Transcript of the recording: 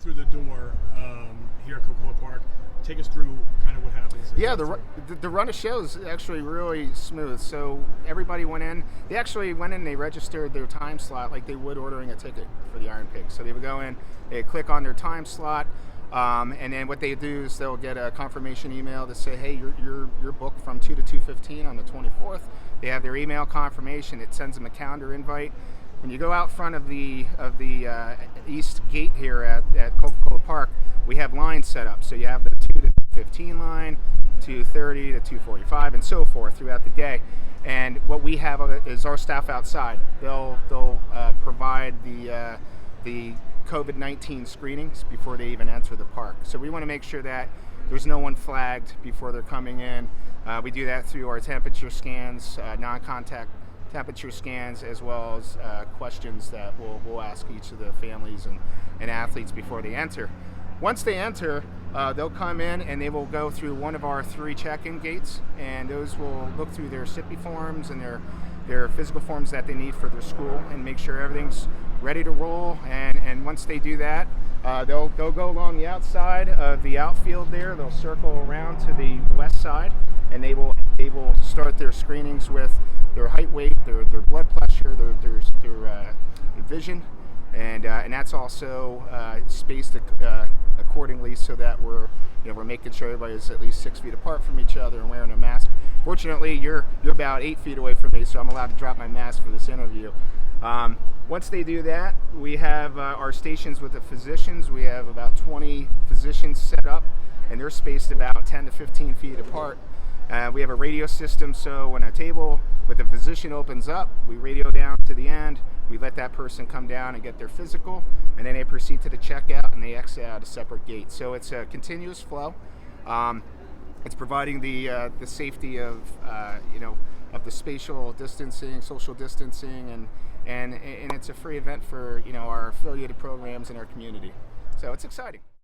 through the door here at Coca-Cola Park. Take us through kind of what happens. Yeah, the run of show is actually really smooth. So everybody went in. They actually went in. They registered their time slot like they would ordering a ticket for the Iron Pig. So they would go in, they click on their time slot, and then what they do is they'll get a confirmation email to say, hey, you're booked from 2 to 2:15 on the 24th. They have their email confirmation. It sends them a calendar invite. When you go out front of the east gate here at Coca-Cola Park, we have lines set up. So you have the 2 to 2:15 line, 2:30 to 2:45, and so forth throughout the day. And what we have is our staff outside. They'll provide the COVID-19 screenings before they even enter the park. So we want to make sure that there's no one flagged before they're coming in. We do that through our temperature scans, non-contact temperature scans, as well as questions that we'll ask each of the families and athletes before they enter. Once they enter, they'll come in and they will go through one of our 3 check-in gates, and those will look through their SIPI forms and their physical forms that they need for their school and make sure everything's ready to roll. And once they do that, they'll go along the outside of the outfield there. They'll circle around to the west side, and they will start their screenings with their height, weight, their blood pressure, their vision, and that's also spaced accordingly so that we're making sure everybody's at least 6 feet apart from each other and wearing a mask. Fortunately, you're about 8 feet away from me, so I'm allowed to drop my mask for this interview. Once they do that, we have our stations with the physicians. We have about 20 physicians set up, and they're spaced about 10 to 15 feet apart. We have a radio system, so when a table with a physician opens up, we radio down to the end, we let that person come down and get their physical, and then they proceed to the checkout and they exit out a separate gate. So it's a continuous flow. It's providing the safety of the spatial distancing, social distancing, and it's a free event for our affiliated programs in our community. So it's exciting.